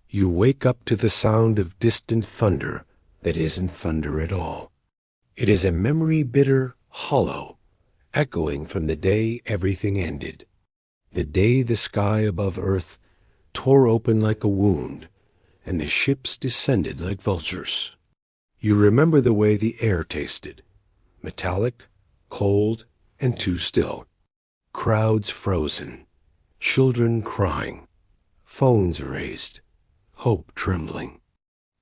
You wake up to the sound of distant thunder that isn't thunder at all. It is a memory bitter, hollow, echoing from the day everything ended. The day the sky above Earth tore open like a wound, and the ships descended like vultures. You remember the way the air tasted, metallic, cold, and too still. Crowds frozen, children crying, phones raised, hope trembling.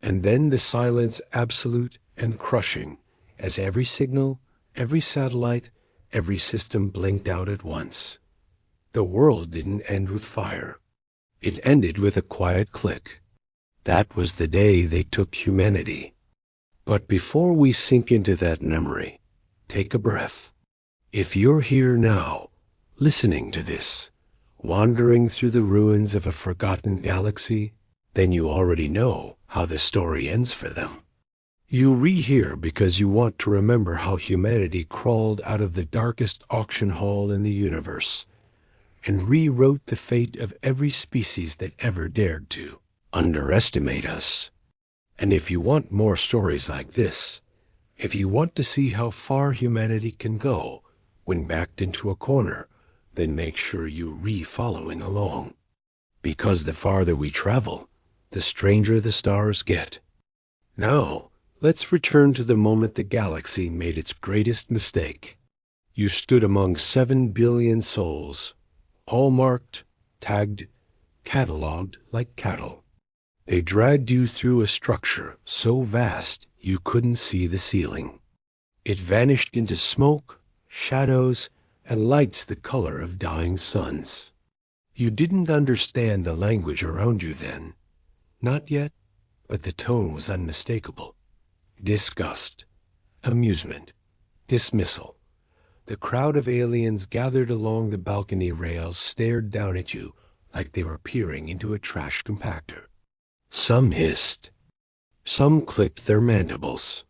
And then the silence absolute and crushing, as every signal, every satellite, every system blinked out at once. The world didn't end with fire. It ended with a quiet click. That was the day they took humanity. But before we sink into that memory, take a breath. If you're here now, listening to this, wandering through the ruins of a forgotten galaxy, then you already know how the story ends for them. You rehear because you want to remember how humanity crawled out of the darkest auction hall in the universe and rewrote the fate of every species that ever dared to underestimate us. And if you want more stories like this, if you want to see how far humanity can go when backed into a corner, then make sure you re-following along. Because the farther we travel, the stranger the stars get. Now, let's return to the moment the galaxy made its greatest mistake. You stood among 7 billion souls, all marked, tagged, catalogued like cattle. They dragged you through a structure so vast you couldn't see the ceiling. It vanished into smoke, shadows, and lights the color of dying suns. You didn't understand the language around you then. Not yet, but the tone was unmistakable. Disgust, amusement, dismissal. The crowd of aliens gathered along the balcony rails stared down at you like they were peering into a trash compactor. Some hissed. Some clicked their mandibles.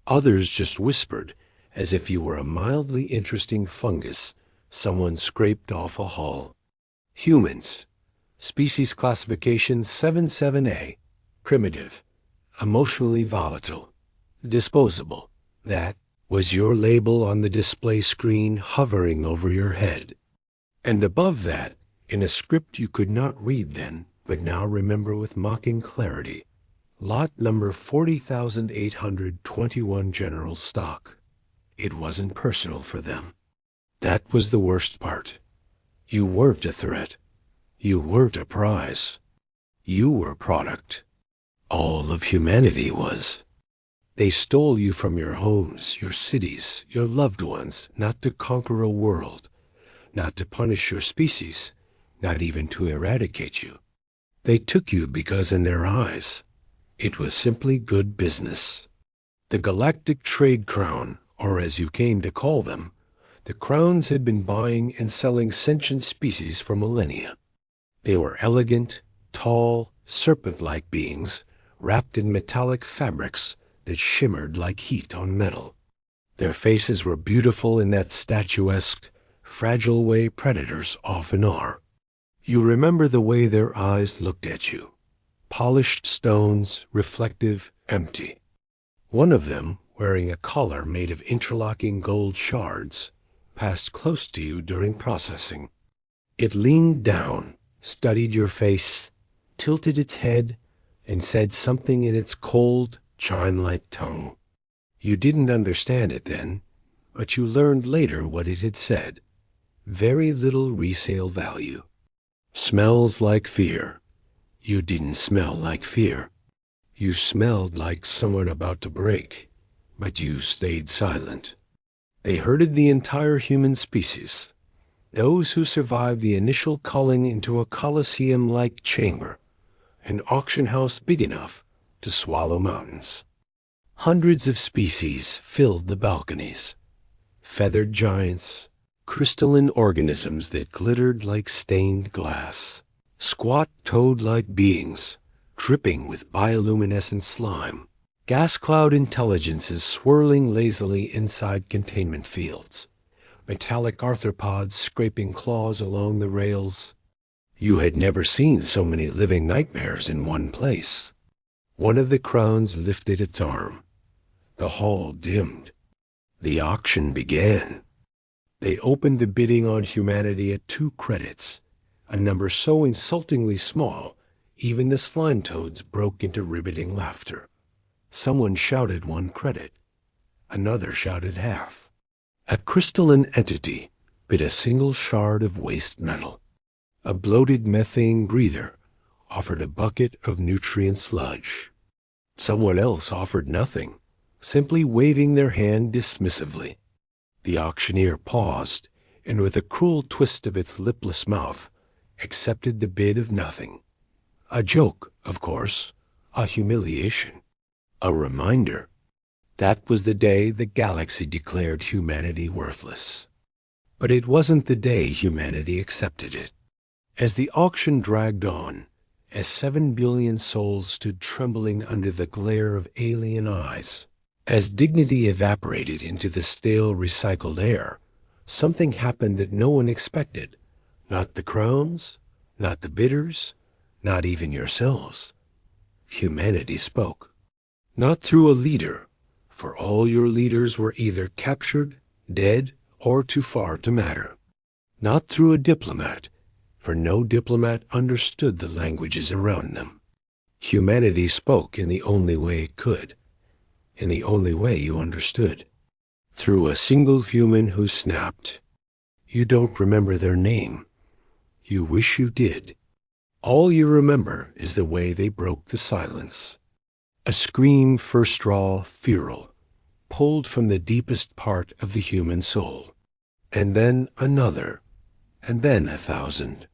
Others just whispered as if you were a mildly interesting fungus someone scraped off a hull. Humans. Species classification 77A. Primitive. Emotionally volatile. Disposable. That was your label on the display screen hovering over your head. And above that, in a script you could not read then, but now remember with mocking clarity, lot number 40,821 general stock. It wasn't personal for them. That was the worst part. You weren't a threat. You weren't a prize. You were a product. All of humanity was. They stole you from your homes, your cities, your loved ones, not to conquer a world, not to punish your species, not even to eradicate you. They took you because in their eyes, it was simply good business. The Galactic Trade Crown, or as you came to call them, the crowns had been buying and selling sentient species for millennia. They were elegant, tall, serpent-like beings wrapped in metallic fabrics that shimmered like heat on metal. Their faces were beautiful in that statuesque, fragile way predators often are. You remember the way their eyes looked at you. Polished stones, reflective, empty. One of them, wearing a collar made of interlocking gold shards, passed close to you during processing. It leaned down, studied your face, tilted its head, and said something in its cold, chime-like tongue. You didn't understand it then, but you learned later what it had said. Very little resale value. Smells like fear. You didn't smell like fear. You smelled like someone about to break, but you stayed silent. They herded the entire human species, those who survived the initial culling into a coliseum-like chamber, an auction house big enough to swallow mountains. Hundreds of species filled the balconies. Feathered giants, crystalline organisms that glittered like stained glass, squat toad-like beings, dripping with bioluminescent slime, gas cloud intelligences swirling lazily inside containment fields, metallic arthropods scraping claws along the rails. You had never seen so many living nightmares in one place. One of the crowns lifted its arm. The hall dimmed. The auction began. They opened the bidding on humanity at 2 credits, a number so insultingly small, even the slime toads broke into riveting laughter. Someone shouted 1 credit. Another shouted half. A crystalline entity bid a single shard of waste metal. A bloated methane breather offered a bucket of nutrient sludge. Someone else offered nothing, simply waving their hand dismissively. The auctioneer paused, and with a cruel twist of its lipless mouth, accepted the bid of nothing. A joke, of course, a humiliation, a reminder. That was the day the galaxy declared humanity worthless. But it wasn't the day humanity accepted it. As the auction dragged on, as 7 billion souls stood trembling under the glare of alien eyes, as dignity evaporated into the stale recycled air, something happened that no one expected. Not the crowns, not the bidders, not even yourselves. Humanity spoke. Not through a leader, for all your leaders were either captured, dead, or too far to matter. Not through a diplomat, for no diplomat understood the languages around them. Humanity spoke in the only way it could, in the only way you understood. Through a single human who snapped. You don't remember their name. You wish you did. All you remember is the way they broke the silence. A scream first raw, feral, pulled from the deepest part of the human soul. And then another, and then 1,000.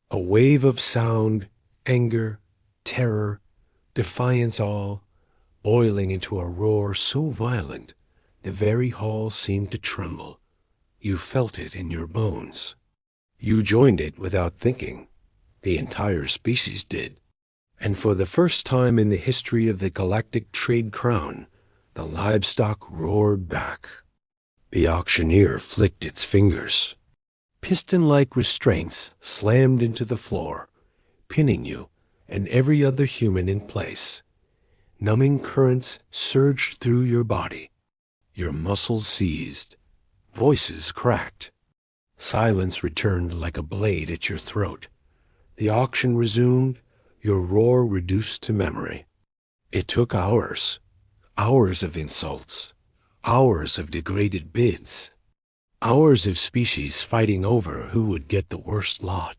A wave of sound, anger, terror, defiance all, boiling into a roar so violent, the very hall seemed to tremble. You felt it in your bones. You joined it without thinking. The entire species did. And for the first time in the history of the galactic trade crown, the livestock roared back. The auctioneer flicked its fingers. Piston-like restraints slammed into the floor, pinning you and every other human in place. Numbing currents surged through your body. Your muscles seized. Voices cracked. Silence returned like a blade at your throat. The auction resumed, your roar reduced to memory. It took hours. Hours of insults. Hours of degraded bids. Hours of species fighting over who would get the worst lot.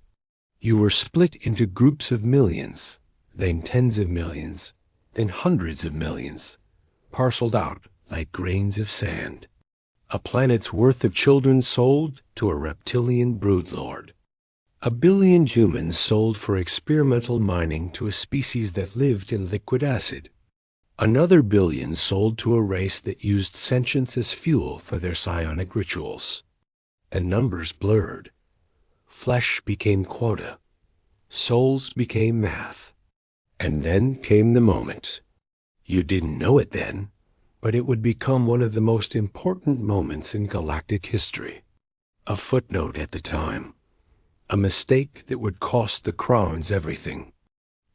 You were split into groups of millions, then tens of millions, then hundreds of millions, parceled out like grains of sand. A planet's worth of children sold to a reptilian broodlord. 1 billion humans sold for experimental mining to a species that lived in liquid acid. Another billion sold to a race that used sentience as fuel for their psionic rituals. And numbers blurred. Flesh became quota. Souls became math. And then came the moment. You didn't know it then, but it would become one of the most important moments in galactic history. A footnote at the time. A mistake that would cost the crowns everything.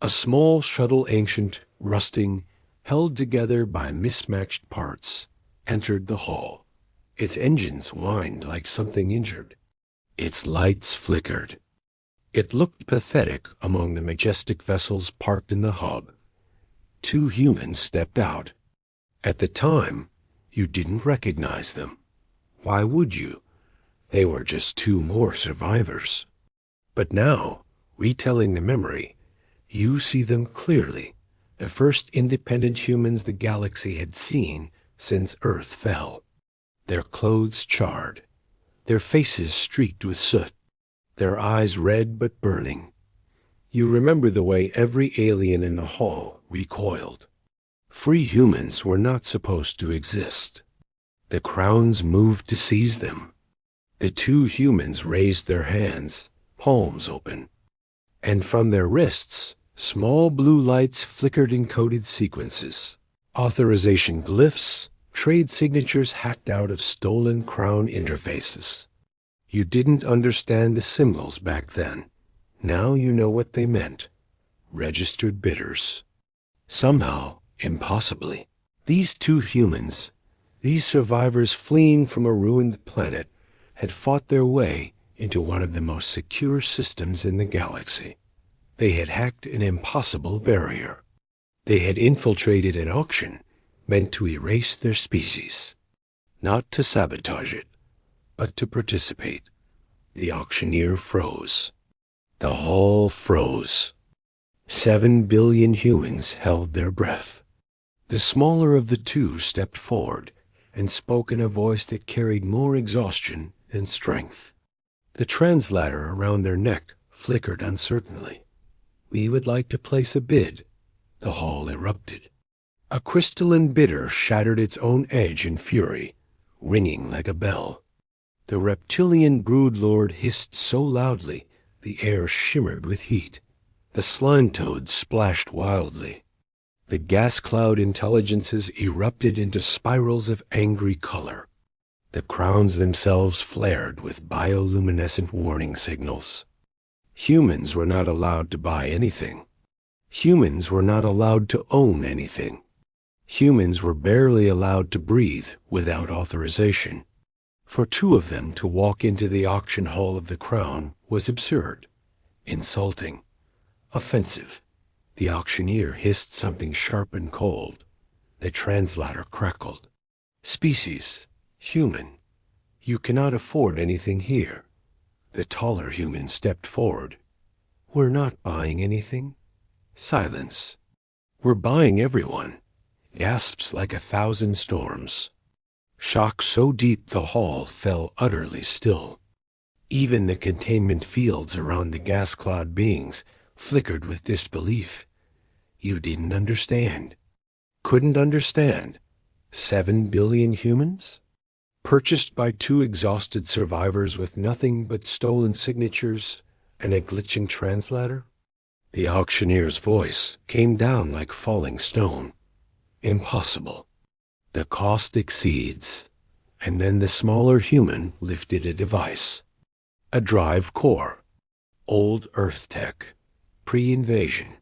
A small shuttle, ancient, rusting, held together by mismatched parts, entered the hall. Its engines whined like something injured. Its lights flickered. It looked pathetic among the majestic vessels parked in the hub. 2 humans stepped out. At the time, you didn't recognize them. Why would you? They were just 2 more survivors. But now, retelling the memory, you see them clearly. The first independent humans the galaxy had seen since Earth fell. Their clothes charred, their faces streaked with soot, their eyes red but burning. You remember the way every alien in the hall recoiled. Free humans were not supposed to exist. The crowns moved to seize them. The 2 humans raised their hands, palms open, and from their wrists, small blue lights flickered in coded sequences. Authorization glyphs, trade signatures hacked out of stolen crown interfaces. You didn't understand the symbols back then. Now you know what they meant. Registered bidders. Somehow, impossibly, these two humans, these survivors fleeing from a ruined planet, had fought their way into one of the most secure systems in the galaxy. They had hacked an impossible barrier. They had infiltrated an auction meant to erase their species. Not to sabotage it, but to participate. The auctioneer froze. The hall froze. 7 billion humans held their breath. The smaller of the two stepped forward and spoke in a voice that carried more exhaustion than strength. The translator around their neck flickered uncertainly. "We would like to place a bid." The hall erupted. A crystalline bidder shattered its own edge in fury, ringing like a bell. The reptilian broodlord hissed so loudly the air shimmered with heat. The slime toads splashed wildly. The gas cloud intelligences erupted into spirals of angry color. The crowns themselves flared with bioluminescent warning signals. Humans were not allowed to buy anything. Humans were not allowed to own anything. Humans were barely allowed to breathe without authorization. For two of them to walk into the auction hall of the crown was absurd, insulting, offensive. The auctioneer hissed something sharp and cold. The translator crackled. "Species, human, you cannot afford anything here." The taller human stepped forward. "We're not buying anything." Silence. "We're buying everyone." Gasps like 1,000 storms. Shock so deep the hall fell utterly still. Even the containment fields around the gas-cloud beings flickered with disbelief. You didn't understand. Couldn't understand. 7 billion humans? Purchased by two exhausted survivors with nothing but stolen signatures and a glitching translator? The auctioneer's voice came down like falling stone. Impossible. The cost exceeds. And then the smaller human lifted a device. A drive core. Old Earth tech. Pre-invasion.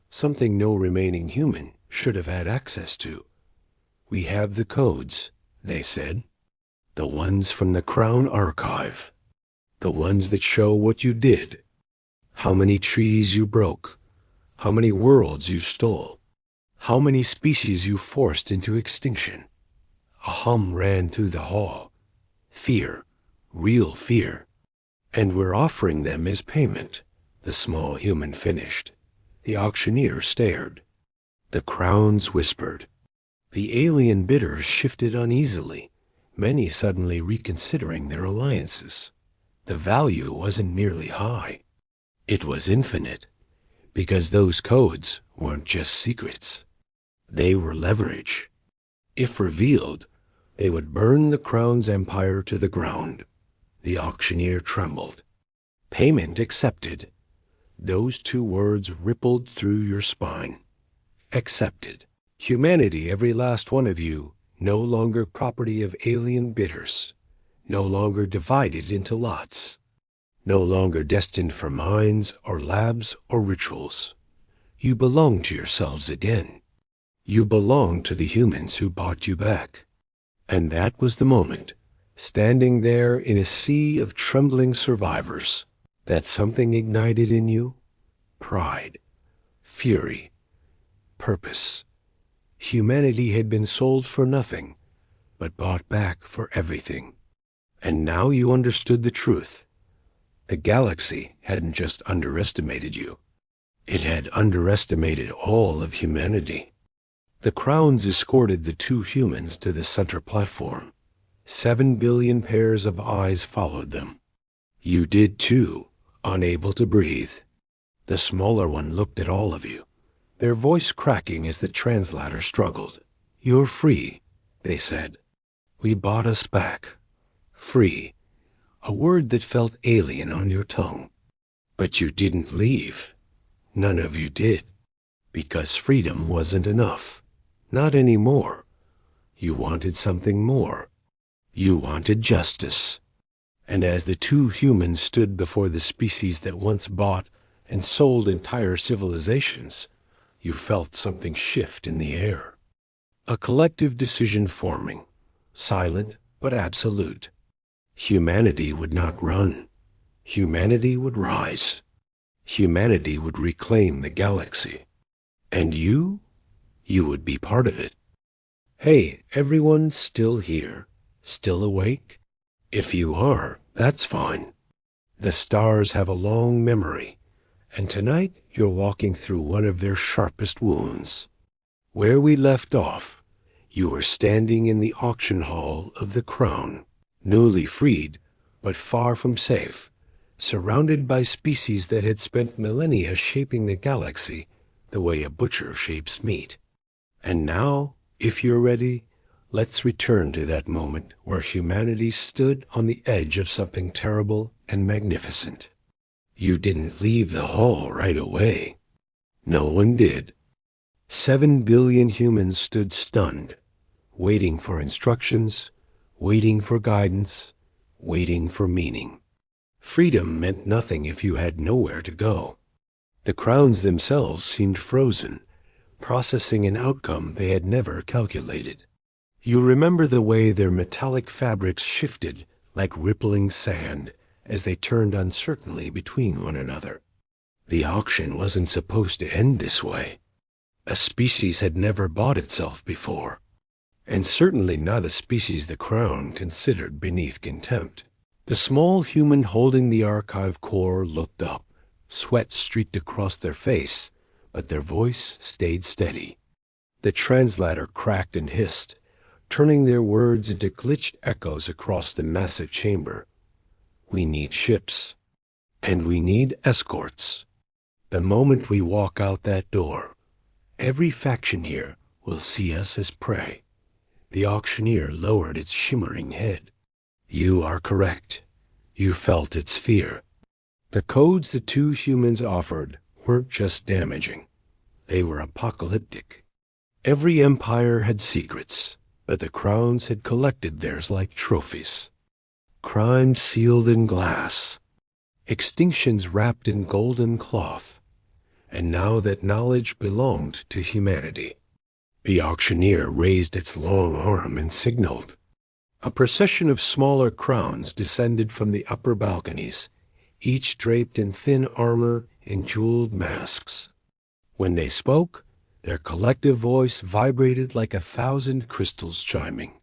Something no remaining human should have had access to. "We have the codes," they said. "The ones from the Crown Archive. The ones that show what you did. How many trees you broke. How many worlds you stole. How many species you forced into extinction." A hum ran through the hall. Fear. Real fear. "And we're offering them as payment," the small human finished. The auctioneer stared. The crowns whispered. The alien bidders shifted uneasily, many suddenly reconsidering their alliances. The value wasn't merely high. It was infinite, because those codes weren't just secrets. They were leverage. If revealed, they would burn the Crown's empire to the ground. The auctioneer trembled. "Payment accepted." Those two words rippled through your spine. Accepted. Humanity, every last one of you, no longer property of alien bidders. No longer divided into lots. No longer destined for mines or labs or rituals. You belong to yourselves again. You belong to the humans who bought you back. And that was the moment, standing there in a sea of trembling survivors, that something ignited in you. Pride, fury, purpose. Humanity had been sold for nothing, but bought back for everything. And now you understood the truth. The galaxy hadn't just underestimated you. It had underestimated all of humanity. The crowns escorted the two humans to the center platform. 7 billion pairs of eyes followed them. You did too, unable to breathe. The smaller one looked at all of you, their voice cracking as the translator struggled. "You're free," they said. "We bought us back." Free. A word that felt alien on your tongue. But you didn't leave. None of you did. Because freedom wasn't enough. Not anymore. You wanted something more. You wanted justice. And as the two humans stood before the species that once bought and sold entire civilizations, you felt something shift in the air. A collective decision forming, silent but absolute. Humanity would not run. Humanity would rise. Humanity would reclaim the galaxy. And you would be part of it. Hey, everyone still here? Still awake? If you are, that's fine. The stars have a long memory, and tonight you're walking through one of their sharpest wounds. Where we left off, you were standing in the auction hall of the Crown, newly freed, but far from safe, surrounded by species that had spent millennia shaping the galaxy the way a butcher shapes meat. And now, if you're ready, let's return to that moment where humanity stood on the edge of something terrible and magnificent. You didn't leave the hall right away. No one did. 7 billion humans stood stunned, waiting for instructions, waiting for guidance, waiting for meaning. Freedom meant nothing if you had nowhere to go. The crowns themselves seemed frozen, processing an outcome they had never calculated. You remember the way their metallic fabrics shifted like rippling sand as they turned uncertainly between one another. The auction wasn't supposed to end this way. A species had never bought itself before, and certainly not a species the Crown considered beneath contempt. The small human holding the archive core looked up. Sweat streaked across their face, but their voice stayed steady. The translator cracked and hissed, turning their words into glitched echoes across the massive chamber. We need ships, and we need escorts. The moment we walk out that door, every faction here will see us as prey. The auctioneer lowered its shimmering head. You are correct. You felt its fear. The codes the two humans offered weren't just damaging. They were apocalyptic. Every empire had secrets, but the crowns had collected theirs like trophies. Crime sealed in glass, extinctions wrapped in golden cloth, and now that knowledge belonged to humanity. The auctioneer raised its long arm and signaled. A procession of smaller crowns descended from the upper balconies, each draped in thin armor and jeweled masks. When they spoke, their collective voice vibrated like 1,000 crystals chiming.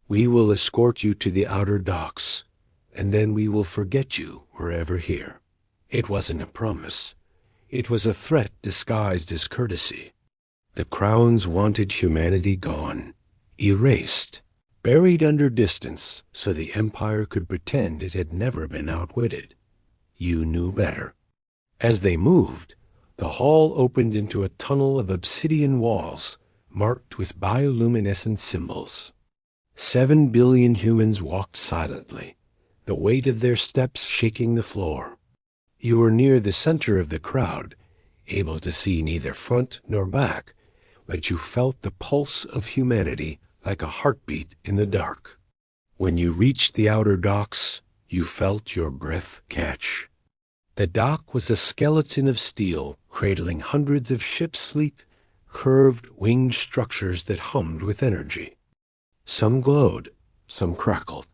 We will escort you to the outer docks, and then we will forget you wherever here. It wasn't a promise. It was a threat disguised as courtesy. The crowns wanted humanity gone, erased, buried under distance so the empire could pretend it had never been outwitted. You knew better. As they moved, the hall opened into a tunnel of obsidian walls marked with bioluminescent symbols. 7 billion humans walked silently, the weight of their steps shaking the floor. You were near the center of the crowd, able to see neither front nor back, but you felt the pulse of humanity like a heartbeat in the dark. When you reached the outer docks, you felt your breath catch. The dock was a skeleton of steel cradling hundreds of ships' sleek, curved, winged structures that hummed with energy. Some glowed, some crackled.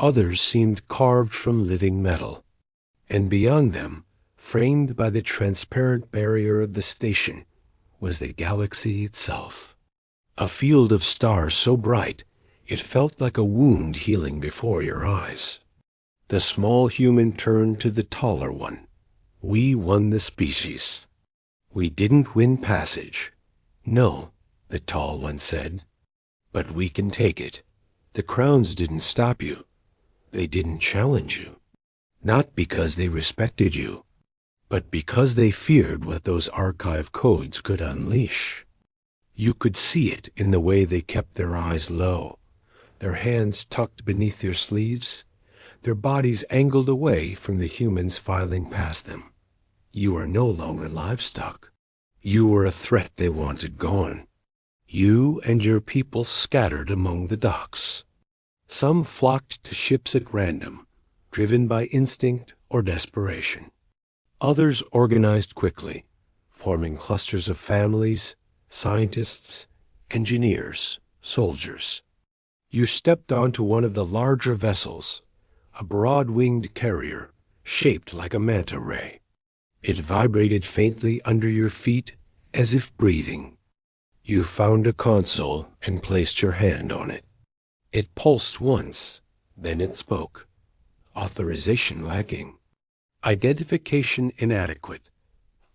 Others seemed carved from living metal. And beyond them, framed by the transparent barrier of the station, was the galaxy itself. A field of stars so bright, it felt like a wound healing before your eyes. The small human turned to the taller one. We won the species. We didn't win passage. No, the tall one said. But we can take it. The crowns didn't stop you. They didn't challenge you. Not because they respected you, but because they feared what those archive codes could unleash. You could see it in the way they kept their eyes low, their hands tucked beneath their sleeves, their bodies angled away from the humans filing past them. You are no longer livestock. You were a threat they wanted gone. You and your people scattered among the docks. Some flocked to ships at random, driven by instinct or desperation. Others organized quickly, forming clusters of families, scientists, engineers, soldiers. You stepped onto one of the larger vessels, a broad-winged carrier shaped like a manta ray. It vibrated faintly under your feet as if breathing. You found a console and placed your hand on it. It pulsed once, then it spoke. Authorization lacking. Identification inadequate.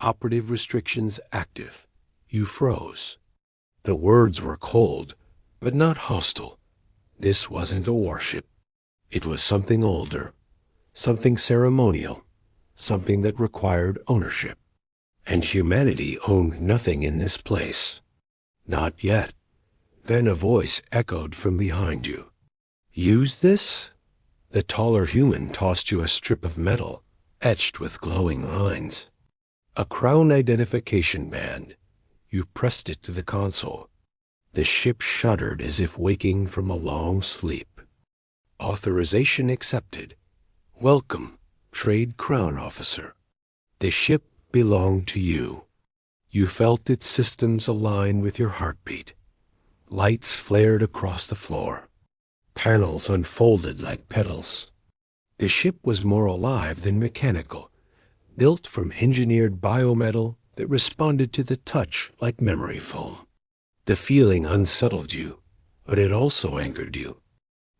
Operative restrictions active. You froze. The words were cold, but not hostile. This wasn't a warship. It was something older, something ceremonial, something that required ownership. And humanity owned nothing in this place. Not yet. Then a voice echoed from behind you. Use this? The taller human tossed you a strip of metal, etched with glowing lines. A crown identification band. You pressed it to the console. The ship shuddered as if waking from a long sleep. Authorization accepted. Welcome, Trade Crown Officer. The ship belonged to you. You felt its systems align with your heartbeat. Lights flared across the floor. Panels unfolded like petals. The ship was more alive than mechanical, built from engineered biometal that responded to the touch like memory foam. The feeling unsettled you, but it also anchored you.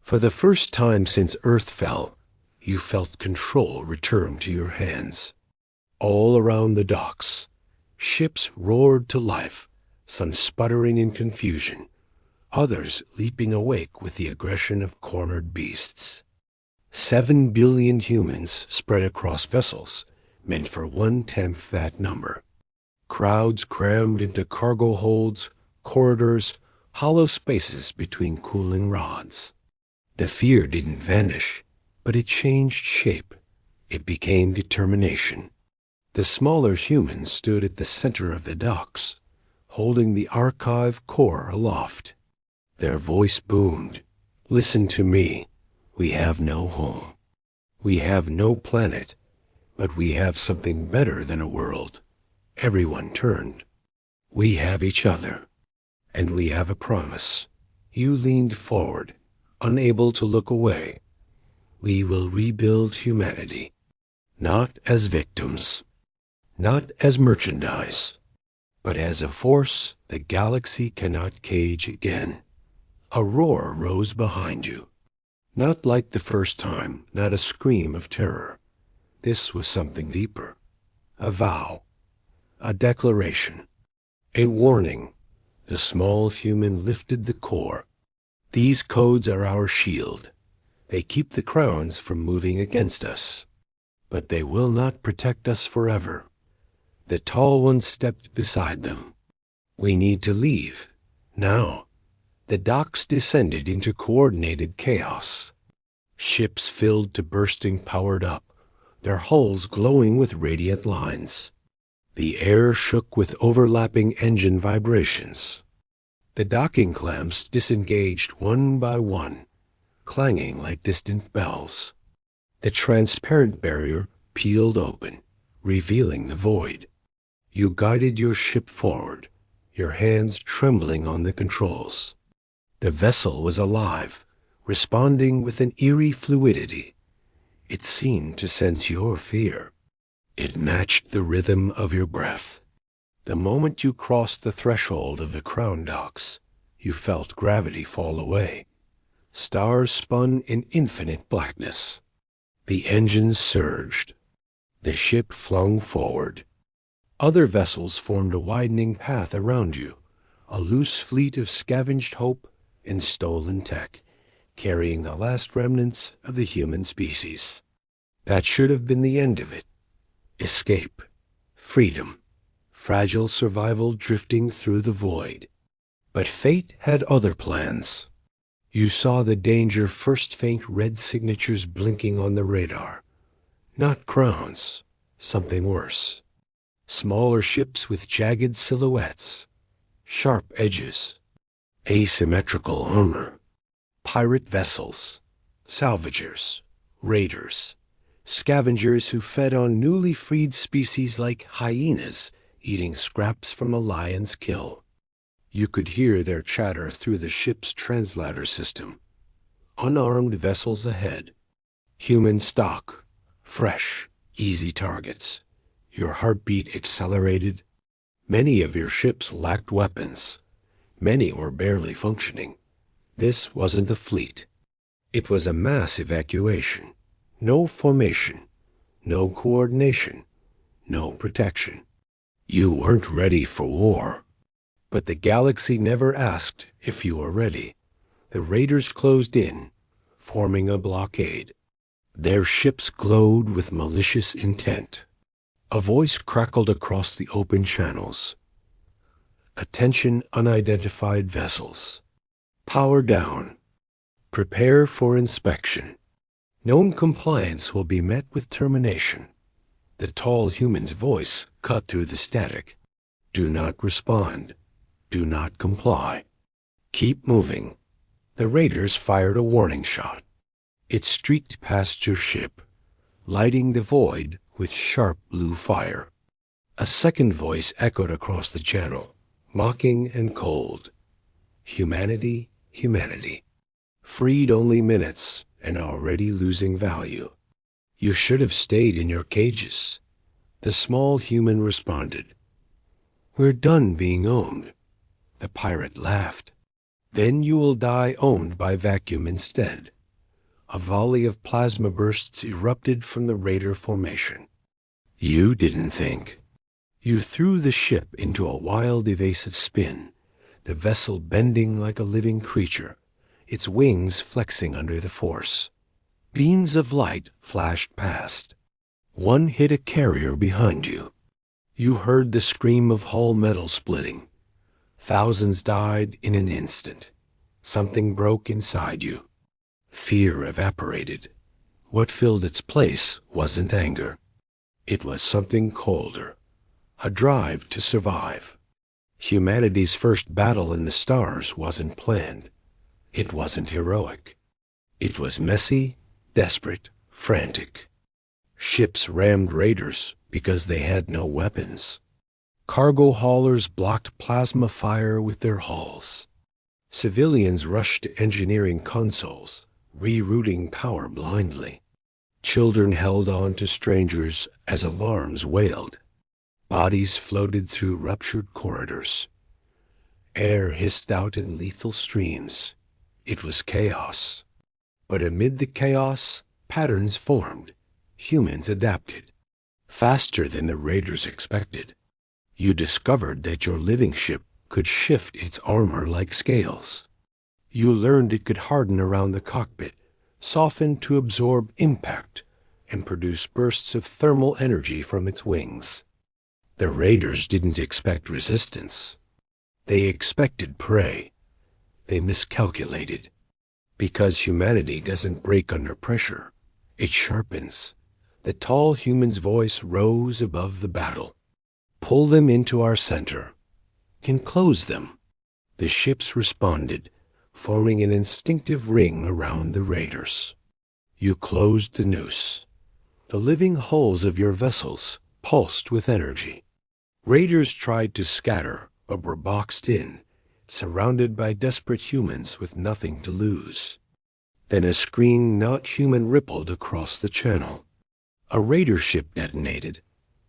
For the first time since Earth fell, you felt control return to your hands. All around the docks, ships roared to life, some sputtering in confusion, others leaping awake with the aggression of cornered beasts. 7 billion humans spread across vessels, meant for 1/10 that number. Crowds crammed into cargo holds, corridors, hollow spaces between cooling rods. The fear didn't vanish, but it changed shape. It became determination. The smaller humans stood at the center of the docks, holding the archive core aloft. Their voice boomed. Listen to me. We have no home. We have no planet, but we have something better than a world. Everyone turned. We have each other, and we have a promise. You leaned forward, unable to look away. We will rebuild humanity, not as victims, not as merchandise, but as a force the galaxy cannot cage again. A roar rose behind you. Not like the first time, not a scream of terror. This was something deeper. A vow. A declaration. A warning. The small human lifted the core. These codes are our shield. They keep the crowns from moving against us. But they will not protect us forever. The tall one stepped beside them. We need to leave. Now. The docks descended into coordinated chaos. Ships filled to bursting powered up, their hulls glowing with radiant lines. The air shook with overlapping engine vibrations. The docking clamps disengaged one by one, clanging like distant bells. The transparent barrier peeled open, revealing the void. You guided your ship forward, your hands trembling on the controls. The vessel was alive, responding with an eerie fluidity. It seemed to sense your fear. It matched the rhythm of your breath. The moment you crossed the threshold of the crown docks, you felt gravity fall away. Stars spun in infinite blackness. The engines surged. The ship flung forward. Other vessels formed a widening path around you, a loose fleet of scavenged hope and stolen tech, carrying the last remnants of the human species. That should have been the end of it. Escape, freedom, fragile survival drifting through the void. But fate had other plans. You saw the danger first faint red signatures blinking on the radar. Not crowns, something worse. Smaller ships with jagged silhouettes, sharp edges, asymmetrical armor. Pirate vessels, salvagers, raiders, Scavengers who fed on newly freed species like hyenas eating scraps from a lion's kill. You could hear their chatter through the ship's translator system. Unarmed vessels ahead. Human stock. Fresh, easy targets. Your heartbeat accelerated. Many of your ships lacked weapons. Many were barely functioning. This wasn't a fleet. It was a mass evacuation. No formation. No coordination. No protection. You weren't ready for war. But the galaxy never asked if you were ready. The raiders closed in, forming a blockade. Their ships glowed with malicious intent. A voice crackled across the open channels. Attention unidentified vessels. Power down. Prepare for inspection. Non-compliance will be met with termination. The tall human's voice cut through the static. Do not respond. Do not comply. Keep moving. The raiders fired a warning shot. It streaked past your ship, lighting the void with sharp blue fire. A second voice echoed across the channel, mocking and cold. Humanity, humanity. Freed only minutes and already losing value. You should have stayed in your cages. The small human responded. We're done being owned. The pirate laughed. Then you will die owned by vacuum instead. A volley of plasma bursts erupted from the raider formation. You didn't think. You threw the ship into a wild, evasive spin, the vessel bending like a living creature, its wings flexing under the force. Beams of light flashed past. One hit a carrier behind you. You heard the scream of hull metal splitting. Thousands died in an instant. Something broke inside you. Fear evaporated. What filled its place wasn't anger. It was something colder. A drive to survive. Humanity's first battle in the stars wasn't planned. It wasn't heroic. It was messy, desperate, frantic. Ships rammed raiders because they had no weapons. Cargo haulers blocked plasma fire with their hulls. Civilians rushed to engineering consoles, rerouting power blindly. Children held on to strangers as alarms wailed. Bodies floated through ruptured corridors. Air hissed out in lethal streams. It was chaos. But amid the chaos, patterns formed. Humans adapted. Faster than the raiders expected. You discovered that your living ship could shift its armor like scales. You learned it could harden around the cockpit, soften to absorb impact, and produce bursts of thermal energy from its wings. The raiders didn't expect resistance. They expected prey. They miscalculated. Because humanity doesn't break under pressure, it sharpens. The tall human's voice rose above the battle. Pull them into our center. Enclose them. The ships responded, forming an instinctive ring around the raiders. You closed the noose. The living hulls of your vessels pulsed with energy. Raiders tried to scatter, but were boxed in, surrounded by desperate humans with nothing to lose. Then a screen not human rippled across the channel. A raider ship detonated,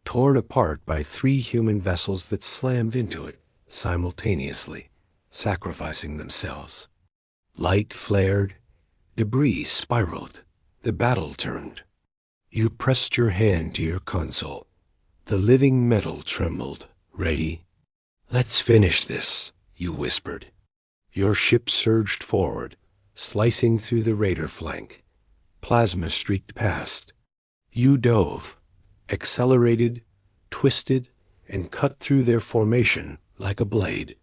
torn apart by 3 human vessels that slammed into it simultaneously, sacrificing themselves. Light flared, debris spiraled, the battle turned. You pressed your hand to your console. The living metal trembled. Ready? Let's finish this, you whispered. Your ship surged forward, slicing through the raider flank. Plasma streaked past. You dove, accelerated, twisted, and cut through their formation like a blade.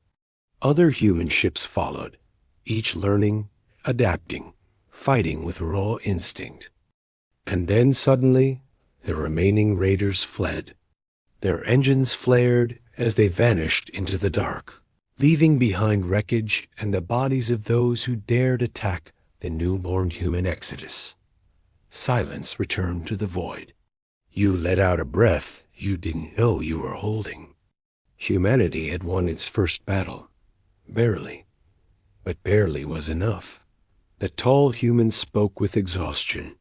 Other human ships followed, each learning, adapting, fighting with raw instinct. And then suddenly, the remaining raiders fled. Their engines flared as they vanished into the dark, leaving behind wreckage and the bodies of those who dared attack the newborn human exodus. Silence returned to the void. You let out a breath you didn't know you were holding. Humanity had won its first battle. Barely. But barely was enough. The tall human spoke with exhaustion.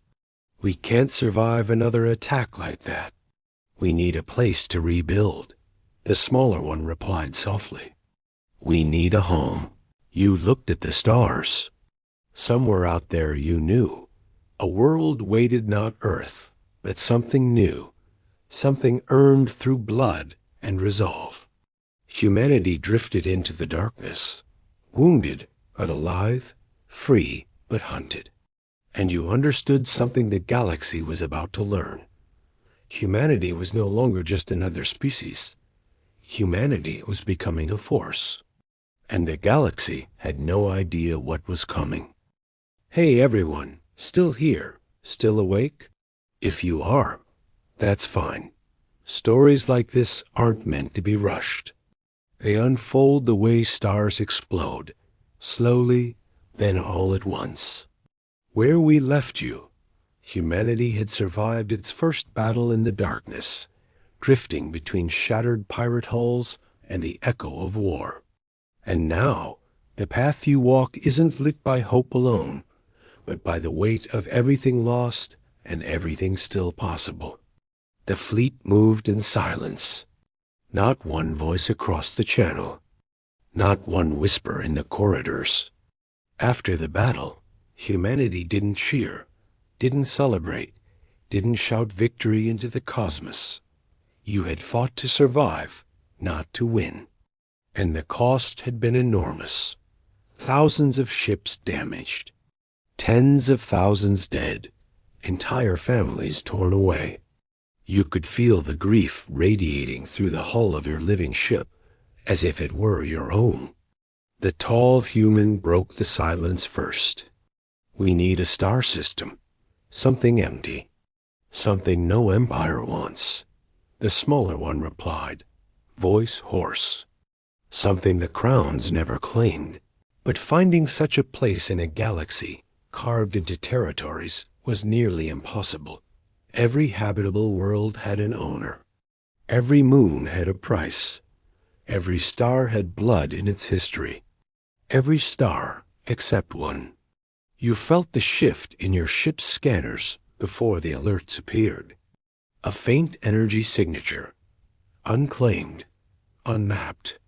We can't survive another attack like that. We need a place to rebuild. The smaller one replied softly. We need a home. You looked at the stars. Somewhere out there you knew. A world waited not Earth, but something new. Something earned through blood and resolve. Humanity drifted into the darkness. Wounded, but alive. Free, but hunted. And you understood something the galaxy was about to learn. Humanity was no longer just another species. Humanity was becoming a force. And the galaxy had no idea what was coming. Hey everyone, still here, still awake? If you are, that's fine. Stories like this aren't meant to be rushed. They unfold the way stars explode, slowly, then all at once. Where we left you, humanity had survived its first battle in the darkness, drifting between shattered pirate hulls and the echo of war. And now, the path you walk isn't lit by hope alone, but by the weight of everything lost and everything still possible. The fleet moved in silence. Not one voice across the channel. Not one whisper in the corridors. After the battle, humanity didn't cheer, didn't celebrate, didn't shout victory into the cosmos. You had fought to survive, not to win. And the cost had been enormous. Thousands of ships damaged. Tens of thousands dead. Entire families torn away. You could feel the grief radiating through the hull of your living ship, as if it were your own. The tall human broke the silence first. We need a star system. Something empty. Something no empire wants. The smaller one replied, voice hoarse. Something the crowns never claimed. But finding such a place in a galaxy, carved into territories, was nearly impossible. Every habitable world had an owner. Every moon had a price. Every star had blood in its history. Every star except one. You felt the shift in your ship's scanners before the alerts appeared. A faint energy signature. Unclaimed. Unmapped.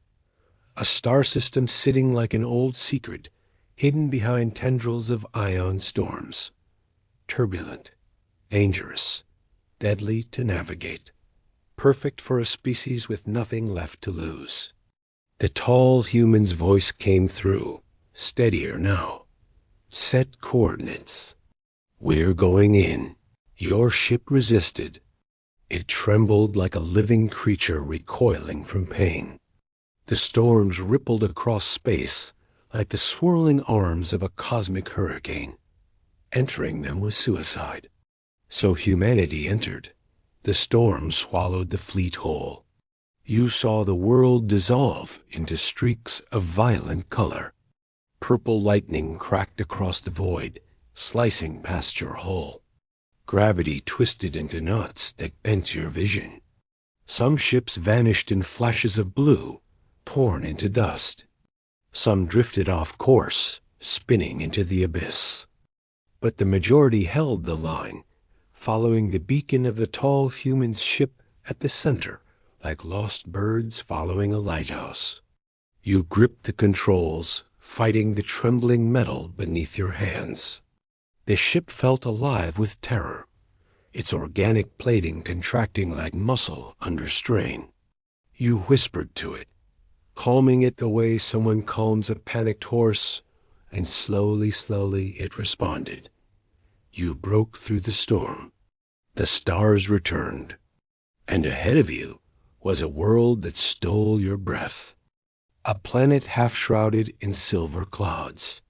A star system sitting like an old secret, hidden behind tendrils of ion storms. Turbulent. Dangerous. Deadly to navigate. Perfect for a species with nothing left to lose. The tall human's voice came through, steadier now. Set coordinates. We're going in. Your ship resisted. It trembled like a living creature recoiling from pain. The storms rippled across space like the swirling arms of a cosmic hurricane. Entering them was suicide. So humanity entered. The storm swallowed the fleet whole. You saw the world dissolve into streaks of violent color. Purple lightning cracked across the void, slicing past your hull. Gravity twisted into knots that bent your vision. Some ships vanished in flashes of blue, torn into dust. Some drifted off course, spinning into the abyss. But the majority held the line, following the beacon of the tall human ship at the center, like lost birds following a lighthouse. You gripped the controls, fighting the trembling metal beneath your hands. The ship felt alive with terror, its organic plating contracting like muscle under strain. You whispered to it, calming it the way someone calms a panicked horse, and slowly it responded. You broke through the storm. The stars returned, and ahead of you was a world that stole your breath. A planet half-shrouded in silver clouds.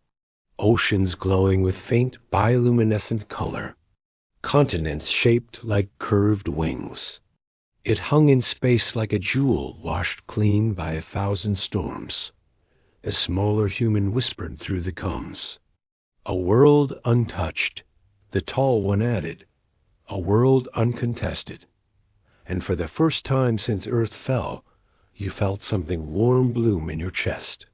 Oceans glowing with faint bioluminescent color. Continents shaped like curved wings. It hung in space like a jewel washed clean by 1,000 storms. The smaller human whispered through the comms. A world untouched. The tall one added, "A world uncontested." And for the first time since Earth fell, you felt something warm bloom in your chest.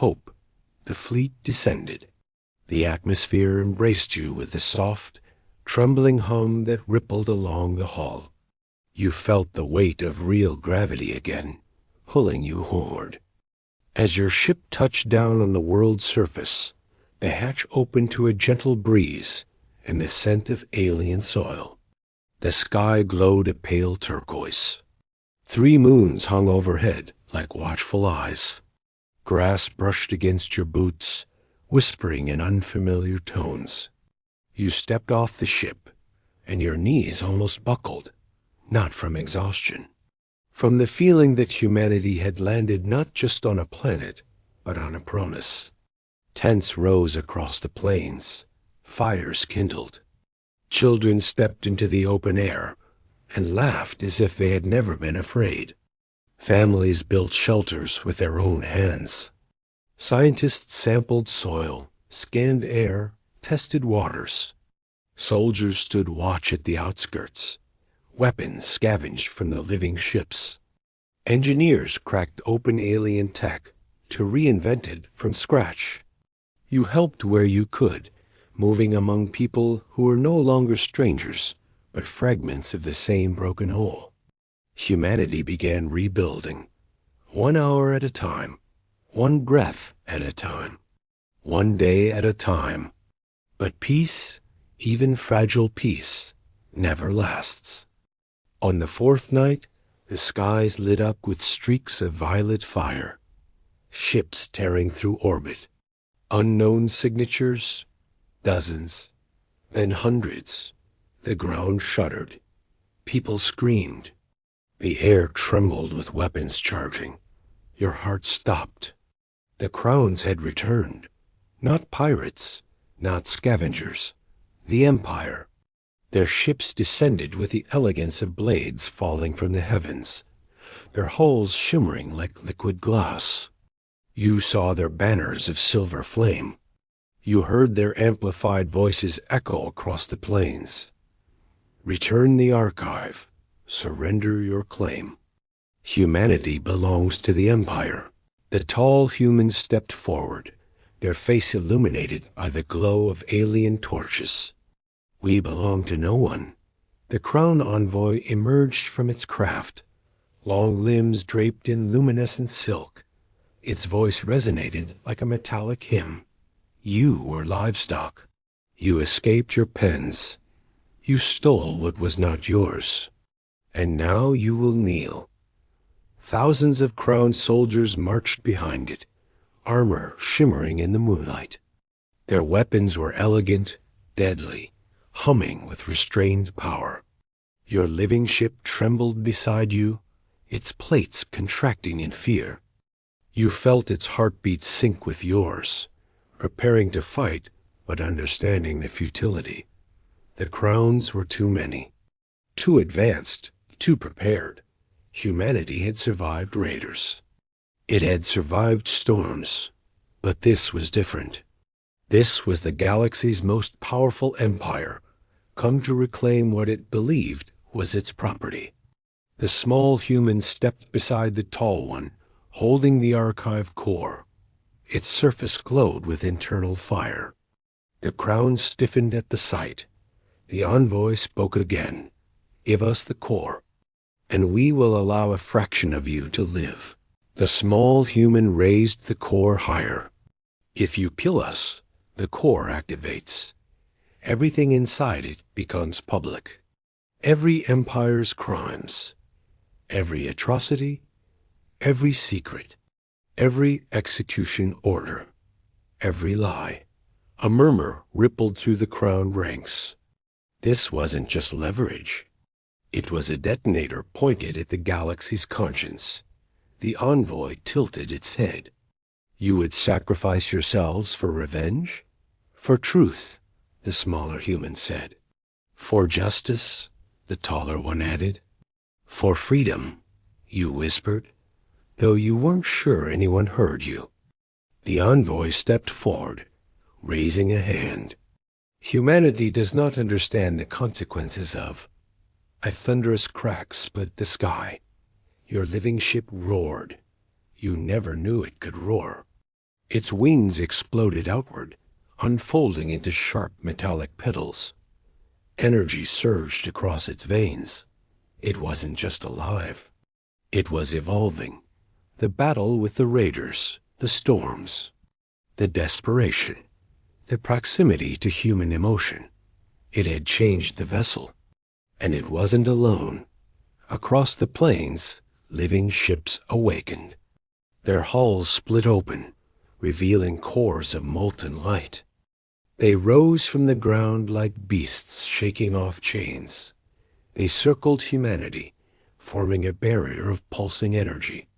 Hope. The fleet descended. The atmosphere embraced you with the soft, trembling hum that rippled along the hull. You felt the weight of real gravity again, pulling you homeward. As your ship touched down on the world's surface, the hatch opened to a gentle breeze and the scent of alien soil. The sky glowed a pale turquoise. 3 moons hung overhead like watchful eyes. Grass brushed against your boots, whispering in unfamiliar tones. You stepped off the ship, and your knees almost buckled, not from exhaustion, from the feeling that humanity had landed not just on a planet, but on a promise. Tents rose across the plains, fires kindled. Children stepped into the open air and laughed as if they had never been afraid. Families built shelters with their own hands. Scientists sampled soil, scanned air, tested waters. Soldiers stood watch at the outskirts. Weapons scavenged from the living ships. Engineers cracked open alien tech to reinvent it from scratch. You helped where you could, moving among people who were no longer strangers, but fragments of the same broken whole. Humanity began rebuilding, 1 hour at a time, 1 breath at a time, 1 day at a time. But peace, even fragile peace, never lasts. On the 4th night, the skies lit up with streaks of violet fire, ships tearing through orbit, unknown signatures, dozens, then hundreds. The ground shuddered. People screamed. The air trembled with weapons charging. Your heart stopped. The crowns had returned. Not pirates, not scavengers. The Empire. Their ships descended with the elegance of blades falling from the heavens, their hulls shimmering like liquid glass. You saw their banners of silver flame. You heard their amplified voices echo across the plains. Return the archive. Surrender your claim. Humanity belongs to the Empire. The tall humans stepped forward, their face illuminated by the glow of alien torches. We belong to no one. The crown envoy emerged from its craft, long limbs draped in luminescent silk. Its voice resonated like a metallic hymn. You were livestock. You escaped your pens. You stole what was not yours. And now you will kneel. Thousands of crowned soldiers marched behind it, armor shimmering in the moonlight. Their weapons were elegant, deadly, humming with restrained power. Your living ship trembled beside you, its plates contracting in fear. You felt its heartbeat sync with yours, preparing to fight, but understanding the futility. The crowns were too many, too advanced, too prepared. Humanity had survived raiders. It had survived storms, but this was different. This was the galaxy's most powerful empire, come to reclaim what it believed was its property. The small human stepped beside the tall one, holding the archive core. Its surface glowed with internal fire. The crown stiffened at the sight. The envoy spoke again. Give us the core, and we will allow a fraction of you to live. The small human raised the core higher. If you kill us, the core activates. Everything inside it becomes public. Every empire's crimes, every atrocity, every secret, every execution order, every lie. A murmur rippled through the crowned ranks. This wasn't just leverage. It was a detonator pointed at the galaxy's conscience. The envoy tilted its head. You would sacrifice yourselves for revenge? For truth, the smaller human said. For justice, the taller one added. For freedom, you whispered, though you weren't sure anyone heard you. The envoy stepped forward, raising a hand. Humanity does not understand the consequences of. A thunderous crack split the sky. Your living ship roared. You never knew it could roar. Its wings exploded outward, unfolding into sharp metallic petals. Energy surged across its veins. It wasn't just alive. It was evolving. The battle with the raiders, the storms, the desperation, the proximity to human emotion. It had changed the vessel. And it wasn't alone. Across the plains, living ships awakened. Their hulls split open, revealing cores of molten light. They rose from the ground like beasts shaking off chains. They circled humanity, forming a barrier of pulsing energy.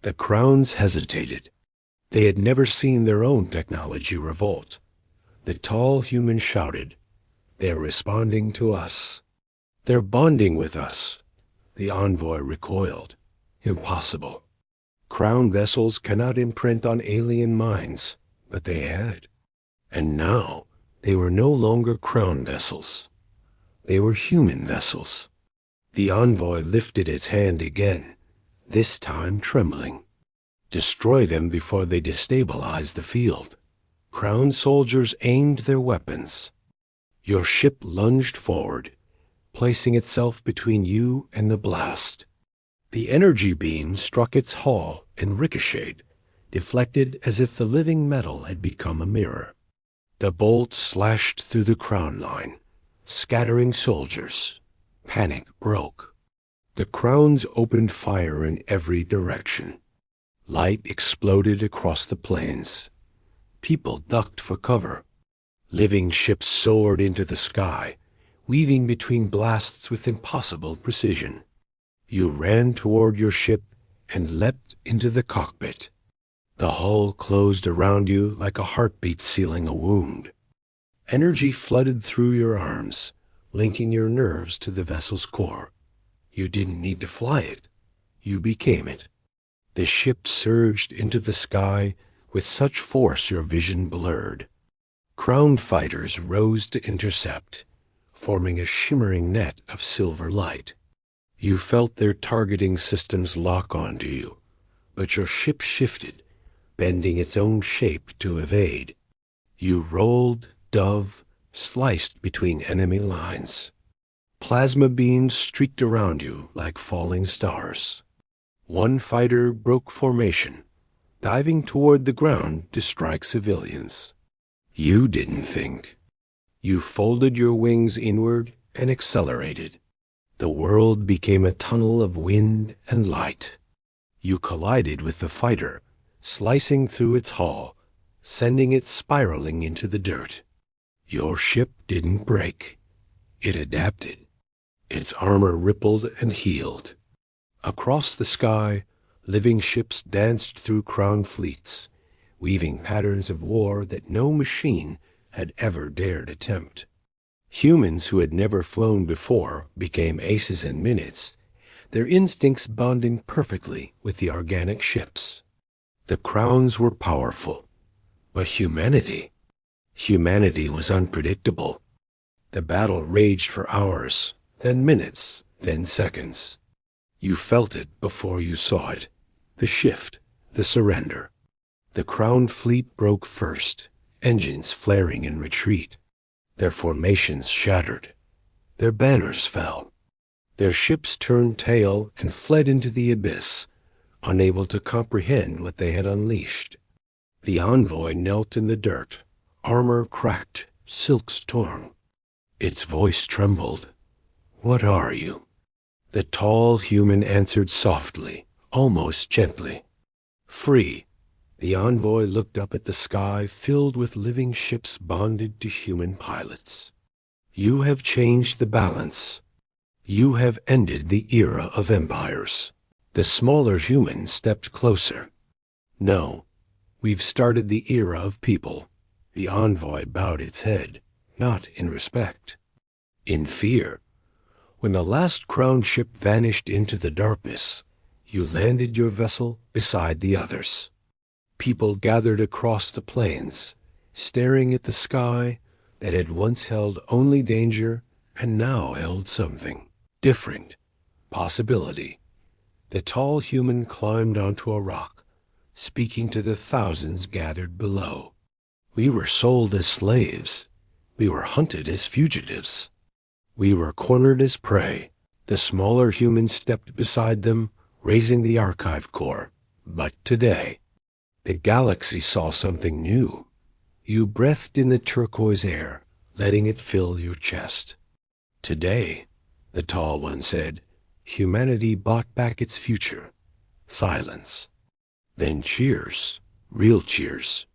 The crowns hesitated. They had never seen their own technology revolt. The tall human shouted, "They're responding to us. They're bonding with us." The envoy recoiled. Impossible. Crown vessels cannot imprint on alien minds, but they had. And now they were no longer crown vessels. They were human vessels. The envoy lifted its hand again, this time trembling. Destroy them before they destabilize the field. Crown soldiers aimed their weapons. Your ship lunged forward, placing itself between you and the blast. The energy beam struck its hull and ricocheted, deflected as if the living metal had become a mirror. The bolt slashed through the crown line, scattering soldiers. Panic broke. The crowns opened fire in every direction. Light exploded across the plains. People ducked for cover. Living ships soared into the sky, weaving between blasts with impossible precision. You ran toward your ship and leapt into the cockpit. The hull closed around you like a heartbeat sealing a wound. Energy flooded through your arms, linking your nerves to the vessel's core. You didn't need to fly it. You became it. The ship surged into the sky with such force your vision blurred. Crown fighters rose to intercept, forming a shimmering net of silver light. You felt their targeting systems lock onto you, but your ship shifted, bending its own shape to evade. You rolled, dove, sliced between enemy lines. Plasma beams streaked around you like falling stars. One fighter broke formation, diving toward the ground to strike civilians. You didn't think. You folded your wings inward and accelerated. The world became a tunnel of wind and light. You collided with the fighter, slicing through its hull, sending it spiraling into the dirt. Your ship didn't break. It adapted. Its armor rippled and healed. Across the sky, living ships danced through crown fleets, weaving patterns of war that no machine had ever dared attempt. Humans who had never flown before became aces in minutes, their instincts bonding perfectly with the organic ships. The crowns were powerful, but humanity was unpredictable. The battle raged for hours, then minutes, then seconds. You felt it before you saw it, the shift, the surrender. The crown fleet broke first, engines flaring in retreat. Their formations shattered. Their banners fell. Their ships turned tail and fled into the abyss, unable to comprehend what they had unleashed. The envoy knelt in the dirt, armor cracked, silks torn. Its voice trembled. "What are you?" The tall human answered softly, almost gently. "Free." The envoy looked up at the sky filled with living ships bonded to human pilots. "You have changed the balance. You have ended the era of empires." The smaller human stepped closer. "No, we've started the era of people." The envoy bowed its head, not in respect, in fear. When the last crown ship vanished into the darkness, you landed your vessel beside the others. People gathered across the plains, staring at the sky, that had once held only danger and now held something different, possibility. The tall human climbed onto a rock, speaking to the thousands gathered below. We were sold as slaves. We were hunted as fugitives. We were cornered as prey. The smaller humans stepped beside them, raising the archive core. But today, the galaxy saw something new. You breathed in the turquoise air, letting it fill your chest. Today, the tall one said, humanity bought back its future. Silence. Then cheers, real cheers.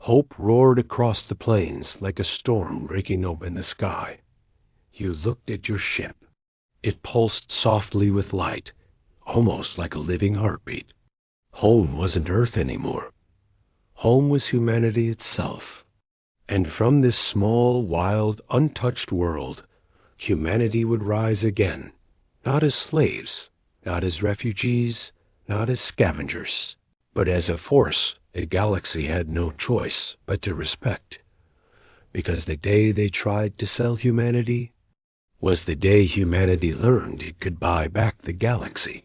Hope roared across the plains like a storm breaking open the sky. You looked at your ship. It pulsed softly with light, almost like a living heartbeat. Home wasn't Earth anymore. Home was humanity itself. And from this small, wild, untouched world, humanity would rise again, not as slaves, not as refugees, not as scavengers, but as a force the galaxy had no choice but to respect. Because the day they tried to sell humanity was the day humanity learned it could buy back the galaxy.